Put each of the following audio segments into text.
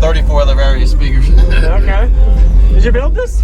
34 other various speakers. Okay. Did you build this?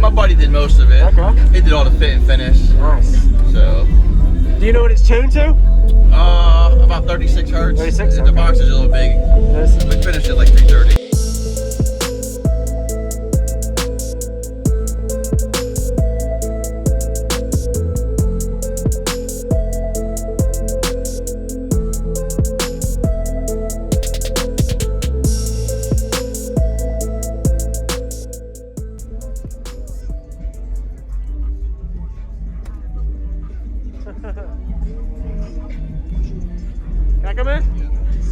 My buddy did most of it. Okay. He did all the fit and finish. Nice. So. Do you know what it's tuned to? About 36 hertz. 36? The Okay. box is a little big. It is. We finished at like 330. Can I come in?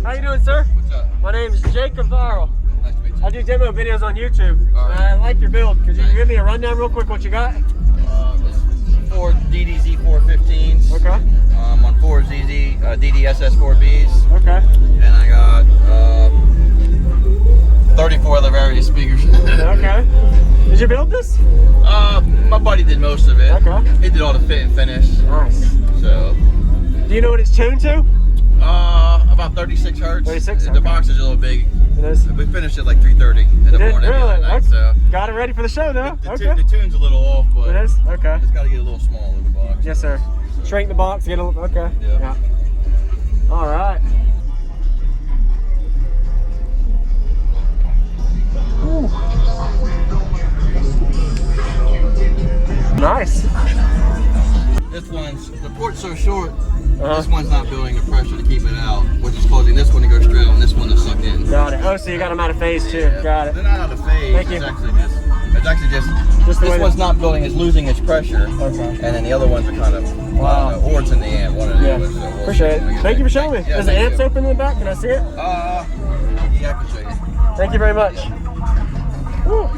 How you doing, sir? What's up? My name is JacobViral. Nice to meet you. I do demo videos on YouTube. All right. I like your build. Could you give me a rundown real quick what you got? It's 4 DD Z415s. Okay. On 4 DD SS4Bs. Okay. And I got 34 other various speakers. Okay. Did you build this? My buddy did most of it. Okay. He did all the fit and finish. Nice. So. Do you know what it's tuned to? About 36 hertz. 36? The Okay. box is a little big. It is. We finished at like 3:30 in the It is? morning. Really? The other night, Okay. so. Got it ready for the show, though? The tune's a little off, but It is? Okay. it's got to get a little smaller, the box. Yes, sir. Shrink the box, get a little, okay. Yeah. All right. Ooh. Nice. This one's, the port's so short, Uh-huh. this one's not building the pressure to keep it out, which is causing this one to go straight and this one to suck in. Got it. Oh, so you got them out of phase too. Yeah. Got it. They're not out of phase. Thank you. It's actually just Just the way this one's not building, it's losing its pressure. Okay. And then the other ones are kind of, Wow. I don't know, or it's in the amp, one of the Yeah. other. So we'll Appreciate see when we it. get Thank you there. for showing me. Yeah, Is the thank amps you. open in the back? Can I see it? Yeah, I can show you. Thank you very much. Woo.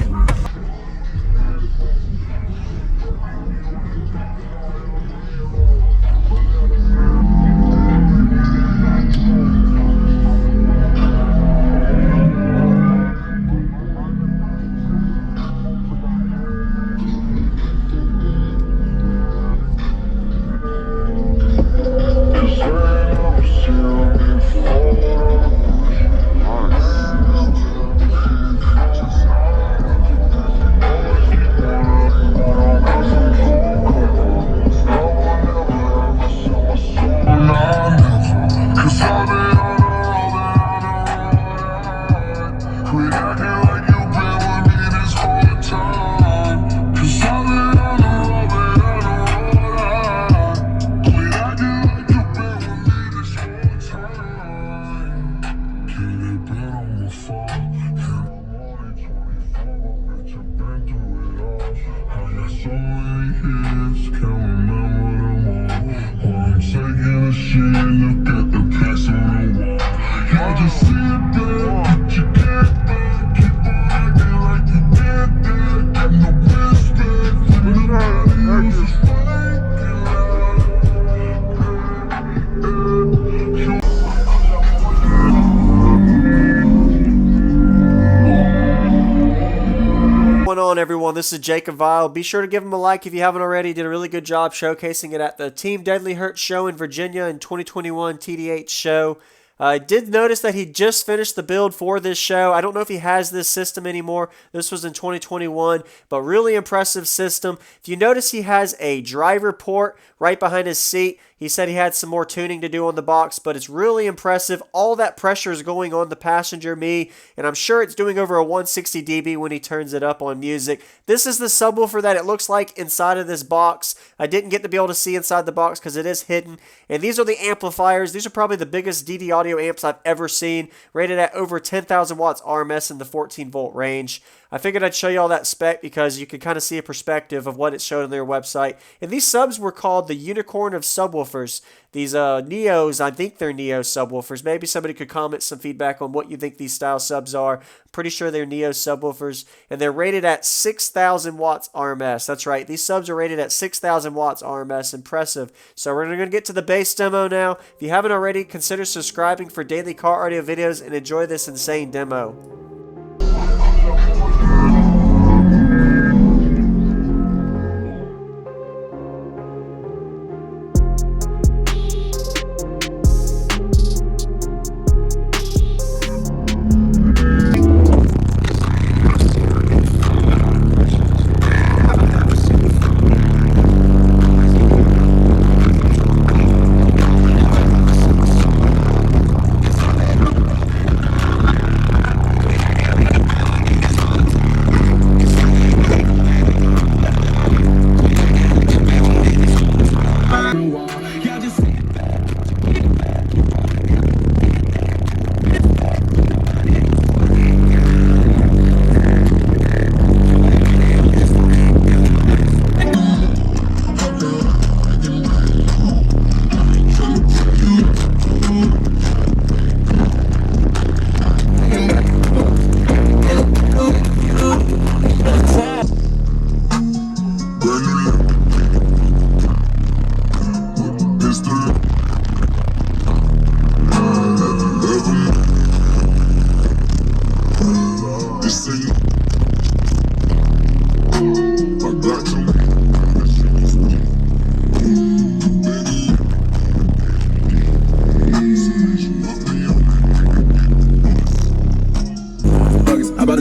What's going on, everyone? This is JacobViral. Be sure to give him a like if you haven't already. Did a really good job showcasing it at the Team Deadly Hurt show in Virginia in 2021 TDH show. I did notice that he just finished the build for this show. I don't know if he has this system anymore. This was in 2021, but really impressive system. If you notice, he has a driver port right behind his seat. He said he had some more tuning to do on the box, but it's really impressive. All that pressure is going on the passenger me, and I'm sure it's doing over a 160 dB when he turns it up on music. This is the subwoofer that it looks like inside of this box. I didn't get to be able to see inside the box because it is hidden. And these are the amplifiers. These are probably the biggest DD audio amps I've ever seen, rated at over 10,000 watts RMS in the 14 volt range. I figured I'd show you all that spec because you could kind of see a perspective of what it showed on their website. And these subs were called the Unicorn of Subwoofers. These Neos, I think they're Neo subwoofers. Maybe somebody could comment some feedback on what you think these style subs are. I'm pretty sure they're Neo subwoofers. And they're rated at 6,000 watts RMS. That's right. These subs are rated at 6,000 watts RMS. Impressive. So we're going to get to the bass demo now. If you haven't already, consider subscribing for daily car audio videos and enjoy this insane demo.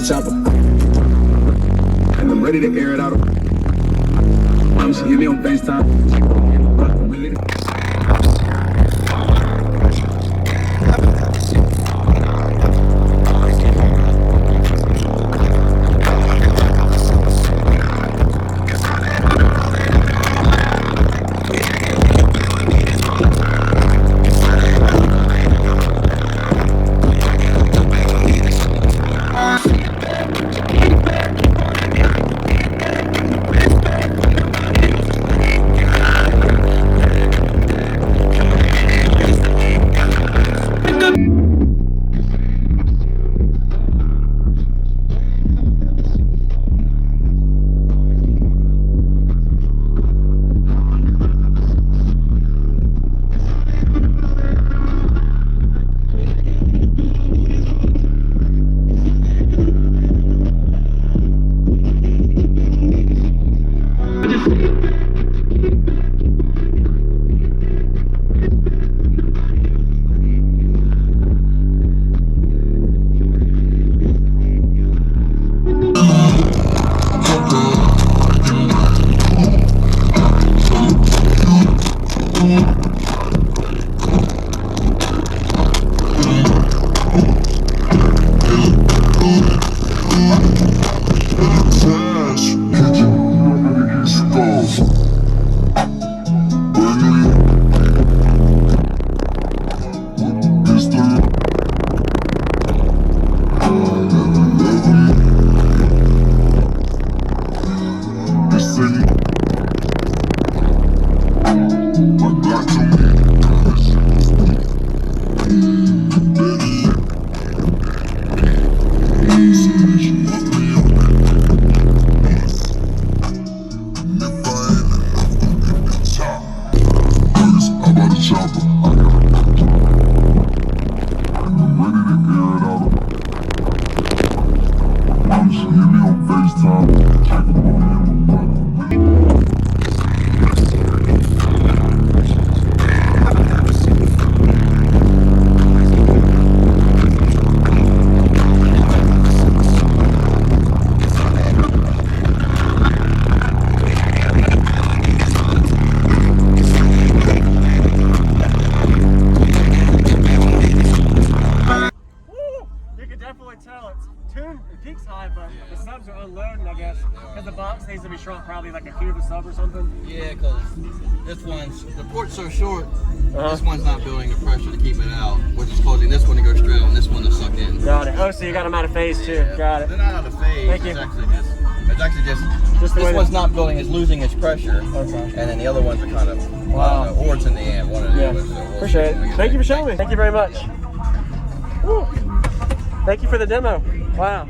chopper. And I'm ready to air it out. Mom, she hit me on FaceTime. Peak's high, but the subs are unloading, I guess, because the box needs to be shrunk probably like a cube of sub or something. Yeah, because the port's so short, this one's not building the pressure to keep it out, which is causing this one to go straight and this one to suck in. Got it. Oh, so you got them out of phase too. Yeah. Got it. They're not out of phase. Thank you. It's actually just this one's not building, it's losing its pressure. Okay. And then the other ones are kind of, or it's in the amp, one of the others. So appreciate it. Thank you for showing me. Thank you very much. Woo. Thank you for the demo. Wow.